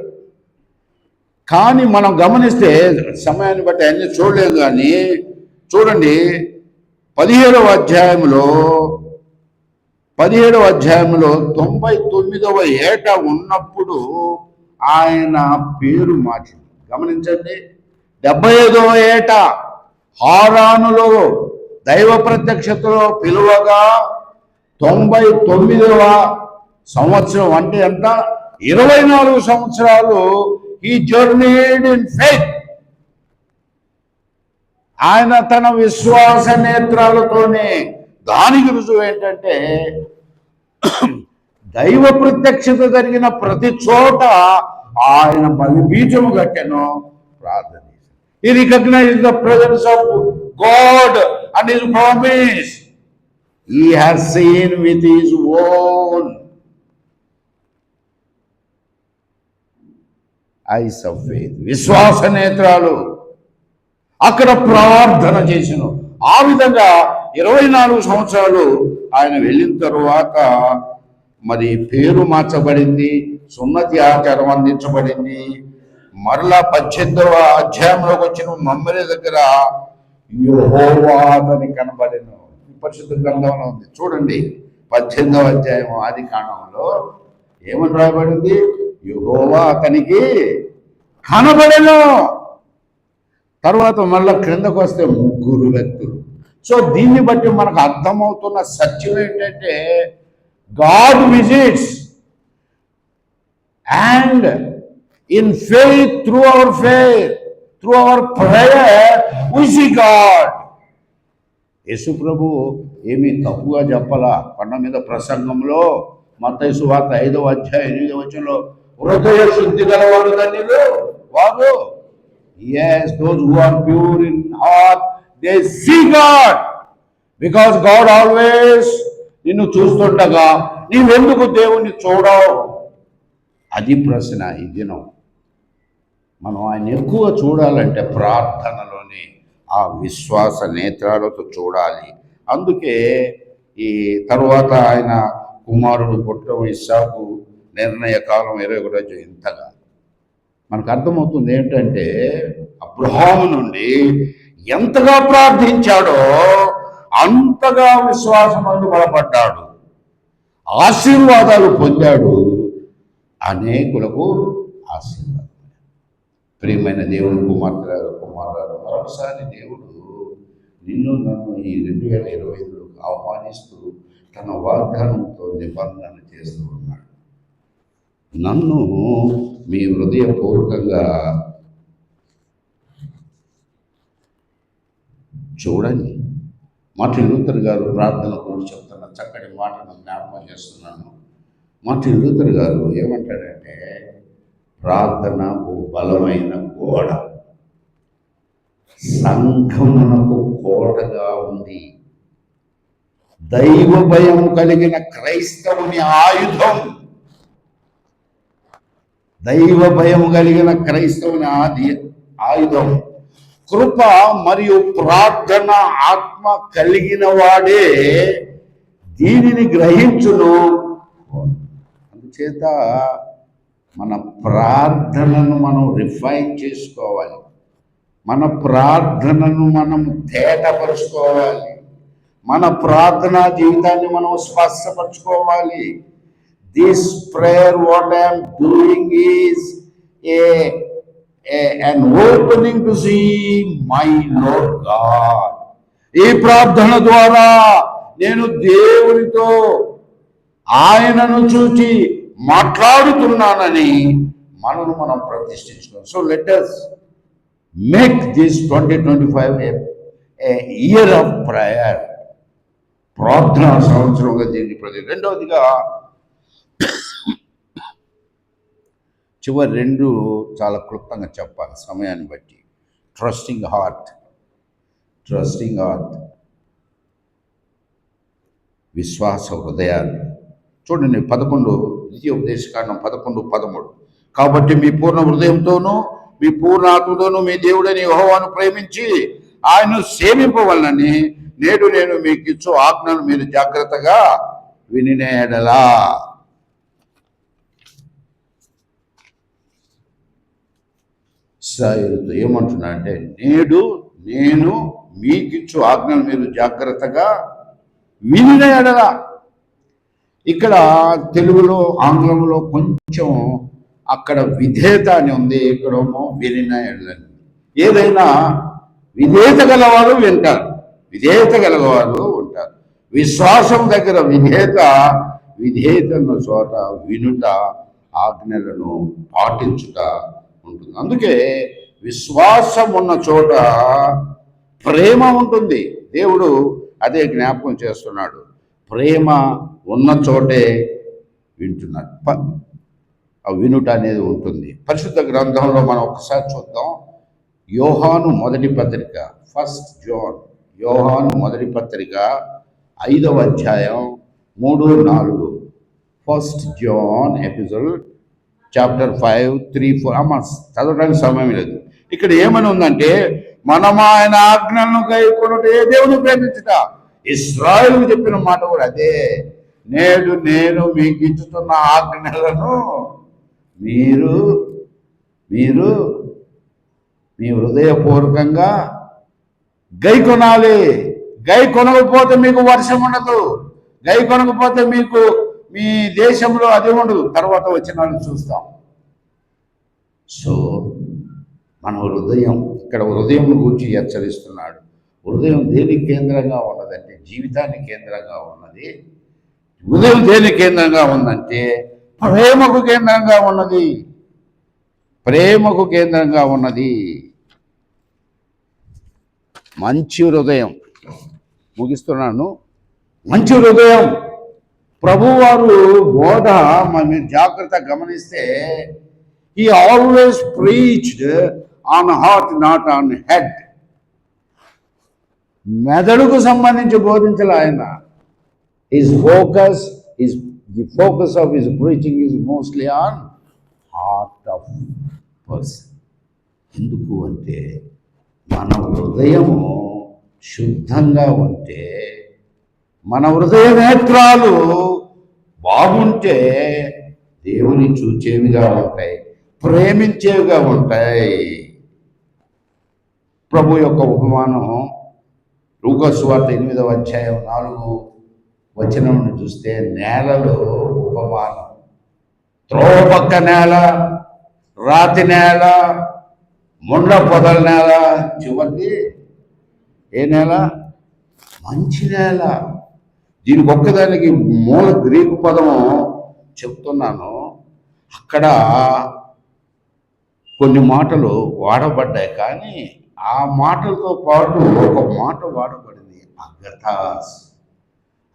కానీ మనం గమనిస్తే సమయాన్ని బట్టి అన్ని చూడలేము, కానీ చూడండి 17వ అధ్యాయంలో 99వ ఏట ఉన్నప్పుడు ఆయన పేరు మార్చింది. గమనించండి, 75వ ఏట హారానులో దైవ ప్రత్యక్షతలో పిలువగా 99వ సంవత్సరం అంటే ఎంత, 24 సంవత్సరాలు ఈ జర్నీడ్ ఇన్ ఫెయిత్. ఆయన తన విశ్వాస నేత్రాలతోనే. దానికి రుజువు ఏంటంటే దైవ ప్రత్యక్షత జరిగిన ప్రతి చోట ఆయన బలిబీజము కట్టెను, ప్రార్థన చేశాను. He recognized the presence of God and his promise. He has seen with his own eyes of faith. విశ్వాస నేత్రాలు అక్కడ ప్రార్థన చేశాను. ఆ విధంగా 24 సంవత్సరాలు ఆయన వెళ్ళిన తరువాత మరి పేరు మార్చబడింది, సున్నతి ఆచారం అందించబడింది. మరలా 18వ అధ్యాయంలోకి వచ్చిన మమ్మరి దగ్గర యెహోవా అని కనబడెను. పరిశుద్ధ గ్రంథంలో ఉంది చూడండి. 18వ అధ్యాయం ఆది కాండంలో ఏమని రాయబడింది? యెహోవా అతనికి కనబడెను. తర్వాత మళ్ళా క్రిందకు వస్తే 3 వ్యక్తులు. సో దీన్ని బట్టి మనకు అర్థమవుతున్న సత్యం ఏంటంటే God visits, and in faith, through our prayer, we see God. యేసు ప్రభు ఏమీ తప్పుగా చెప్పాలా కొండ మీద ప్రసంగంలో. మత్తయి సువార్త 5వ అధ్యాయం 8వ వచనంలో హృదయ శుద్ధి గలవారు ధన్యులు వారు. Yes, those who are pure in heart, they see God. Because God always నిన్ను చూస్తుండగా నీవెందుకు దేవుణ్ణి చూడవు? అది ప్రశ్న. ఈ దినం మనం ఆయన ఎక్కువ చూడాలంటే ప్రార్థనలోని ఆ విశ్వాస నేత్రాలతో చూడాలి. అందుకే ఈ తరువాత ఆయన కుమారుడు పుట్టడం ఇస్సాకు నిర్ణయ కాలం 21 ఇంతగా మనకు అర్థమవుతుంది. ఏంటంటే అబ్రహాము నుండి ఎంతగా ప్రార్థించాడో అంతగా విశ్వాసమందు బలపడ్డాడు, ఆశీర్వాదాలు పొందాడు, అనేకులకు ఆశీర్వాదం. ప్రియమైన దేవుని కుమారులారా, మరొకసారి దేవుడు నిన్ను నన్ను ఈ 2025లోకి ఆహ్వానిస్తూ తన వాగ్దానంతో నిబంధన చేస్తూ ఉన్నాడు. నన్ను మీ హృదయపూర్వకంగా చూడండి. మార్టిన్ లూథర్ గారు ప్రార్థన గురించి చెప్తున్న చక్కటి మాటను జ్ఞాపకం చేస్తున్నాను. మార్టిన్ లూథర్ గారు ఏమంటాడంటే, ప్రార్థన ఓ బలమైన గోడ, సంఘమునకు కోటగా ఉంది. దైవ భయం కలిగిన క్రైస్తవుని ఆయుధం. దైవ భయం కలిగిన క్రైస్తవుని ఆయుధం కృప మరియు ప్రార్థన ఆత్మ కలిగిన వాడే దీనిని గ్రహించును. అందుచేత మన ప్రార్థనను మనం రిఫైన్ చేసుకోవాలి, మన ప్రార్థనను మనం తేటపరుచుకోవాలి, మన ప్రార్థనా జీవితాన్ని మనం స్పష్టపరచుకోవాలి. This prayer what I'm doing is an opening to see my Lord God. ఈ ప్రార్థన ద్వారా నేను దేవునితో ఆయనను చూచి మాట్లాడుతున్నానని మనం ప్రతిష్ఠించుకోవాలి. So let us make this 2025 a year of prayer, ప్రార్థనా సంవత్సరంగా దీన్ని ప్రతి. రెండవదిగా చివరి రెండు చాలా క్లుప్తంగా చెప్పాలి సమయాన్ని బట్టి. ట్రస్టింగ్ హార్ట్, విశ్వాస హృదయాలు. చూడండి 11 ద్వితీయోపదేశకాండం 11:13. కాబట్టి మీ పూర్ణ హృదయంతోనూ మీ పూర్ణ ఆత్మతోనూ మీ దేవుడని యెహోవాను ప్రేమించి ఆయన్ను సేవింపవలనని నేడు నేను మీకు ఇచ్చు ఆజ్ఞను మీరు జాగ్రత్తగా వినిన యెడల. ఇశ్రాయేలుతో ఏమంటున్నా అంటే, నేడు నేను మీకిచ్చు ఆజ్ఞలు మీరు జాగ్రత్తగా వినిన యెడల. ఇక్కడ తెలుగులో ఆంగ్లంలో కొంచెం అక్కడ విధేయత అని ఉంది, ఇక్కడేమో వినిన యెడల. ఏదైనా విధేయత గలవారు వింటారు, విధేయత గలవారు ఉంటారు. విశ్వాసం దగ్గర విధేయత ఉన్న చోట వినుట, ఆజ్ఞలను పాటించుట ఉంటుంది. అందుకే విశ్వాసం ఉన్న చోట ప్రేమ ఉంటుంది. దేవుడు అదే జ్ఞాపకం చేస్తున్నాడు. ప్రేమ ఉన్న చోటే వింటున్నాడు, వినుట అనేది ఉంటుంది. పరిశుద్ధ గ్రంథంలో మనం ఒకసారి చూద్దాం. యోహాను మొదటి పత్రిక, 1 John, యోహాను మొదటి పత్రిక 5వ అధ్యాయం 3-4. 1 John ఎపిసోడ్ చాప్టర్ 5, 3, 4. అమ్మ చదవడానికి సమయం లేదు. ఇక్కడ ఏమని ఉందంటే, మనం ఆయన ఆజ్ఞలను గైకొనుటే దేవుని ప్రేమించుట. ఇశ్రాయేలు చెప్పిన మాట కూడా అదే. నేడు నేను మీకు ఇచ్చుతున్న ఆజ్ఞలను మీరు మీ హృదయపూర్వకంగా గైకొనాలి. గై కొనకపోతే మీకు వర్షం ఉండదు, గై కొనకపోతే మీకు మీ దేశంలో అది ఉండదు. తర్వాత వచ్చిన వాళ్ళని చూస్తాం. సో మన హృదయం, ఇక్కడ హృదయం గురించి హెచ్చరిస్తున్నాడు. హృదయం దేనికి కేంద్రంగా ఉన్నదంటే జీవితానికి కేంద్రంగా ఉన్నది. హృదయం దేనికి కేంద్రంగా ఉందంటే ప్రేమకు కేంద్రంగా ఉన్నది, ప్రేమకు కేంద్రంగా ఉన్నది. మంచి హృదయం, ముగిస్తున్నాను. మంచి హృదయం ప్రభువారు బోధ మీరు జాగ్రత్త గమనిస్తే, he always preached on heart, not on head. మెదడుకు సంబంధించి బోధించాలి ఆయన. The focus of his preaching is mostly on heart of person. ఎందుకు అంటే మన హృదయము శుద్ధంగా ఉంటే, మన హృదయ నేత్రాలు బాగుంటే దేవుని చూచేవిగా ఉంటాయి, ప్రేమించేవిగా ఉంటాయి. ప్రభు యొక్క ఉపమానం లూకా సువార్త 8వ అధ్యాయం 4వ వచనం చూస్తే, నేలలో ఉపమానం. త్రోవ పక్క నేల, రాతి నేల, ముండ్ల పొదల నేల, చివరికి ఏ నేల? మంచి నేల. దీనికి ఒక్కదానికి మూల గ్రీకు పదము చెప్తున్నాను. అక్కడ కొన్ని మాటలు వాడబడ్డాయి, కానీ ఆ మాటలతో పాటు ఒక మాట వాడబడింది, అగథాస్.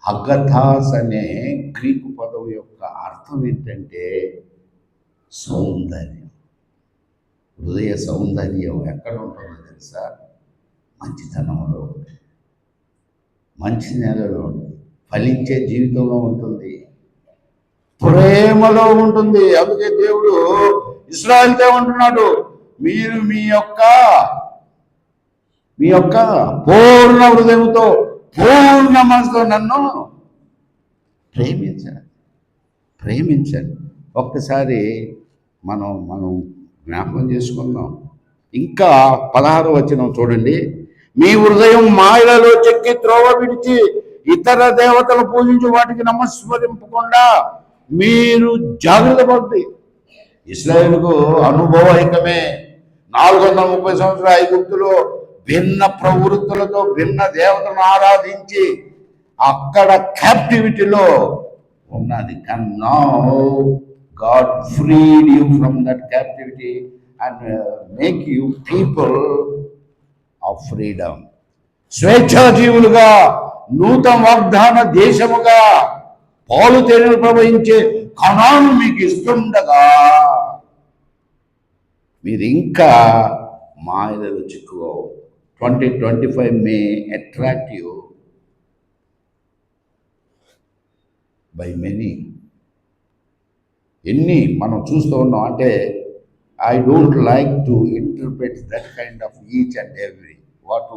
అగథాస్ అనే గ్రీకు పదం యొక్క అర్థం ఏంటంటే సౌందర్యం. హృదయ సౌందర్యం ఎక్కడ ఉంటుందో తెలుసా? మంచితనంలో ఉంటుంది, మంచి నేలలో ఉంటుంది, ఫలించే జీవితంలో ఉంటుంది, ప్రేమలో ఉంటుంది. అందుకే దేవుడు ఇశ్రాయేలుతో ఏమంటున్నాడు? మీరు మీ యొక్క పూర్ణ హృదయంతో, పూర్ణ మనసుతో నన్ను ప్రేమించండి. ఒక్కసారి మనం జ్ఞాపకం చేసుకుందాం. ఇంకా 16వ వచనం చూడండి. మీ హృదయం మాయలలో చెక్కి త్రోవ విడిచి ఇతర దేవతలు పూజించి వాటికి నమస్కరింపకుండా మీరు జాగ్రత్త పడండి. ఇశ్రాయేలుకు అనుభవహికమే 430 సంవత్సరాల ఐగుప్తులో భిన్న ప్రవృత్తులతో భిన్న దేవతలను ఆరాధించి అక్కడ క్యాప్టివిటీలో ఉన్నది. కానీ now God freed you from that captivity and make you people of freedom. స్వేచ్ఛాజీవులుగా, నూతన వాగ్దాన దేశముగా, పాలు తేనెలు ప్రవహించే కణాను మీకు ఇస్తుండగా మీరు ఇంకా మాయలలో చిక్కుకోవు. 2025 may attract you by many. ఎన్ని మనం చూస్తూ ఉన్నాం అంటే I don't like to interpret that kind of each and every what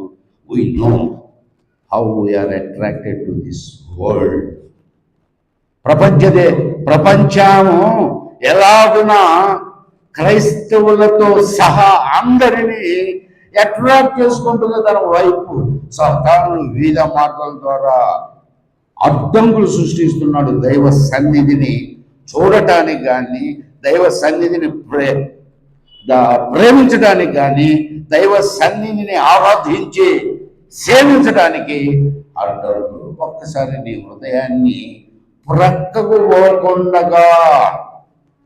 we know how we are attracted to this world. ప్రపంచము ఎలాగునా క్రైస్తవులతో సహా అందరినీ అట్రాక్ట్ చేసుకుంటుంది తన వైపు. సాతాను వివిధ మార్గాల ద్వారా అడ్డంకులు సృష్టిస్తున్నాడు. దైవ సన్నిధిని చూడటానికి కానీ, దైవ సన్నిధిని ప్రేమించడానికి కానీ, దైవ సన్నిధిని ఆరాధించి సేవించడానికి అడ్డంకులు. ఒక్కసారి నీ హృదయాన్ని ప్రక్కకు పోకుండగా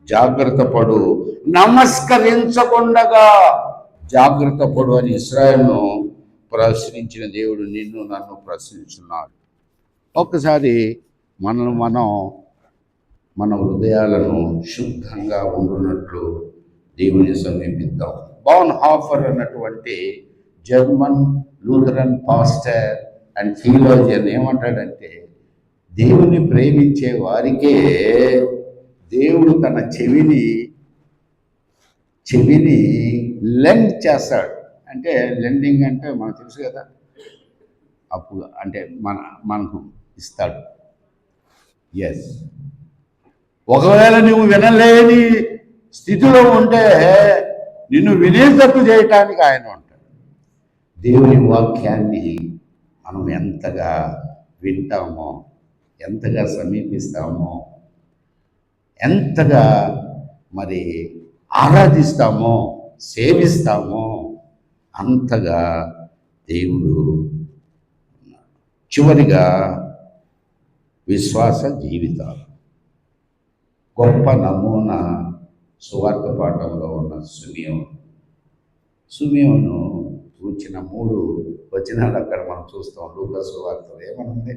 జాగ్రత్త పడు, నమస్కరించకుండగా జాగ్రత్త పడు అని ఇశ్రాయేలును ప్రశ్నించిన దేవుడు నిన్ను నన్ను ప్రశ్నించున్నాడు. ఒక్కసారి మన హృదయాలను శుద్ధంగా ఉండునట్లు దేవుని సమీపిద్దాం. బాన్హాఫర్ అన్నటువంటి German Lutheran pastor and theologian ఏమంటాడంటే, దేవుని ప్రేమించే వారికే దేవుడు తన చెవిని లెండ్ చేస్తాడు. అంటే లెండింగ్ అంటే మనకు తెలుసు కదా, అప్పు అంటే మనకు ఇస్తాడు. ఎస్, ఒకవేళ నువ్వు వినలేని స్థితిలో ఉంటే నిన్ను వినేటట్టు చేయటానికి ఆయన ఉంటాడు. దేవుని వాక్యాన్ని మనం ఎంతగా వింటామో, ఎంతగా సమీపిస్తామో, ఎంతగా మరి ఆరాధిస్తామో, సేవిస్తామో అంతగా దేవుడు. చివరిగా విశ్వాస జీవితాలు. గొప్ప నమూనా సువార్త పాఠంలో ఉన్న సుమియోను కూర్చిన 3 వచనాలు అక్కడ మనం చూస్తాం. లూకా సువార్తలో ఏమనుంది?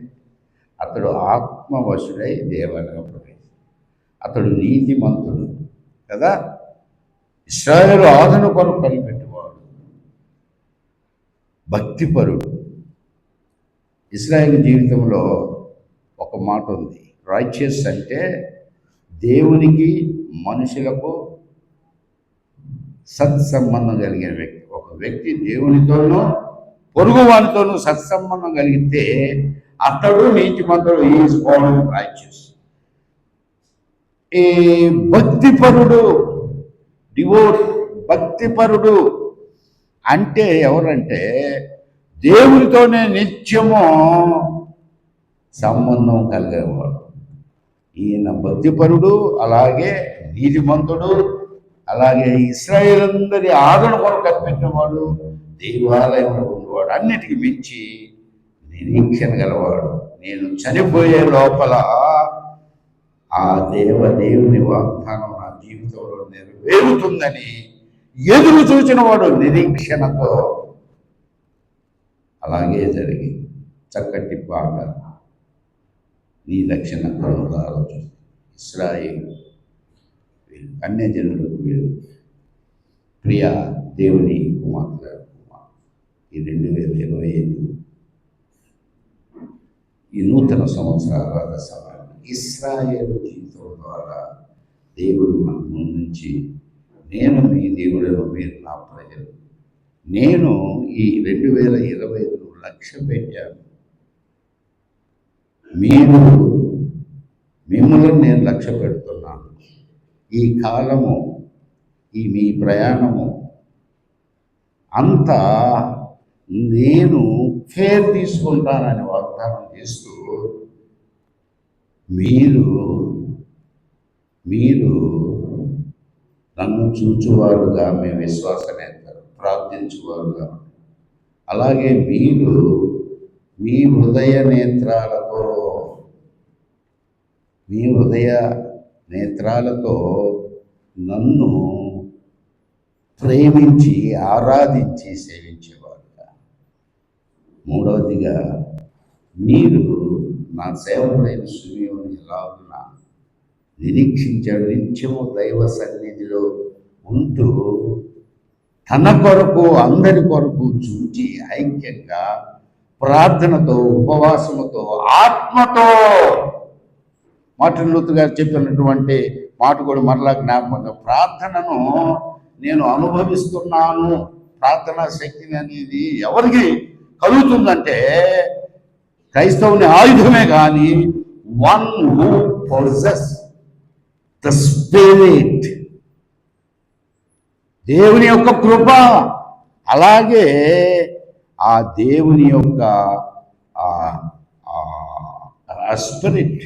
అతడు ఆత్మవశుడై దేవాలయం ప్రవేశించాడు. అతడు నీతిమంతుడు కదా, ఇశ్రాయేలు ఆదరణ కొరకు కనిపెట్టువాడు, భక్తిపరుడు. ఇశ్రాయేలు జీవితంలో ఒక మాట ఉంది, రైచియస్ అంటే దేవునికి మనుషులకు సత్సంబంధం కలిగిన వ్యక్తి. ఒక వ్యక్తి దేవునితోనూ పొరుగు వారితోనూ సత్సంబంధం కలిగితే అతడు నీతిమంతుడు. Is called righteous. ఈ భక్తిపరుడు, భక్తిపరుడు అంటే ఎవరంటే దేవునితోనే నిత్యము సంబంధం కలిగేవాడు. ఈయన భక్తిపరుడు, అలాగే నీతిమంతుడు, అలాగే ఇశ్రాయేలందరి ఆదరణ కొరకు కల్పించేవాడు, దేవాలయంలో ఉన్నవాడు, అన్నిటికీ మించి నిరీక్షణ గలవాడు. నేను చనిపోయే లోపల ఆ దేవుని వాగ్దానం నా జీవితంలో నెరవేరుతుందని ఎదురు చూసిన వాడు నిరీక్షణతో. అలాగే జరిగింది. చక్కటి పాట, నీ రక్షణ కనులారా చూసి ఇశ్రాయేలు అన్యజనులకు వీరు ప్రియ దేవుని కుమార్తె. ఈ 2025 ఈ నూతన సంవత్సర ఆరాధన సమయం ఇశ్రాయేలు జీవితం ద్వారా దేవుడు మన నుంచి, నేను మీ దేవుడను, మీరు నా ప్రజలు. నేను ఈ 2025 లక్ష్య పెట్టాను. మిమ్మల్ని నేను లక్ష్య పెడుతున్నాను. ఈ కాలము, ఈ మీ ప్రయాణము అంతా నేను కేర్ తీసుకుంటానని వాగ్దానం చేస్తూ మీరు నన్ను చూచువారుగా, మీ విశ్వాస నేతలు ప్రార్థించువారుగా, అలాగే మీరు మీ హృదయ నేత్రాలతో నన్ను ప్రేమించి ఆరాధించి సేవించేవారుగా. మూడవదిగా, మీరు నా సేవకుడైన సిమియోను ఎలాగున నిరీక్షించాడు, నిత్యము దైవ సన్నిధిలో ఉంటూ తన కొరకు అందరి కొరకు చూచి ఐక్యంగా ప్రార్థనతో, ఉపవాసముతో, ఆత్మతో, మార్టిన్ లూథర్ గారు చెప్పినటువంటి మాట కూడా మరలా జ్ఞాపకంగా, ప్రార్థనను నేను అనుభవిస్తున్నాను. ప్రార్థనా శక్తిని అనేది ఎవరికి కలుగుతుందంటే క్రైస్తవుని ఆయుధమే కానీ one who possess the spirit, దేవుని యొక్క కృప, అలాగే ఆ దేవుని యొక్క స్పిరిట్,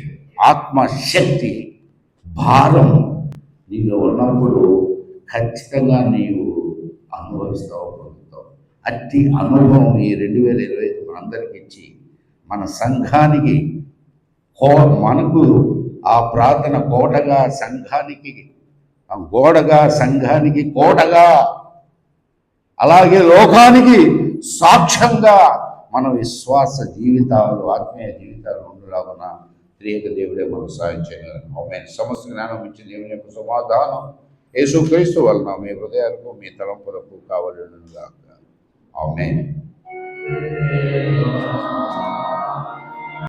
ఆత్మశక్తి భారం నీలో ఉన్నప్పుడు ఖచ్చితంగా నీవు అనుభవిస్తావు, పొందుతావు. అట్టి అనుభవం ఈ 2025 మనందరికి ఇచ్చి మన సంఘానికి మనకు ఆ ప్రార్థన కోటగా, సంఘానికి గోడగా, సంఘానికి కోటగా, అలాగే లోకానికి సాక్ష్యంగా మన విశ్వాస జీవితాలు, ఆత్మీయ జీవితాలు ఉండలాగున త్రియేక దేవుడే మనకు సాయం చేయగలను. ఆమేన్. సమస్త జ్ఞానం ఇచ్చి దేవుని యొక్క సమాధానం యేసుక్రీస్తు వలన మీ హృదయాలకు, మీ తలంపులకు కావలెనుగాక. ఆమేన్.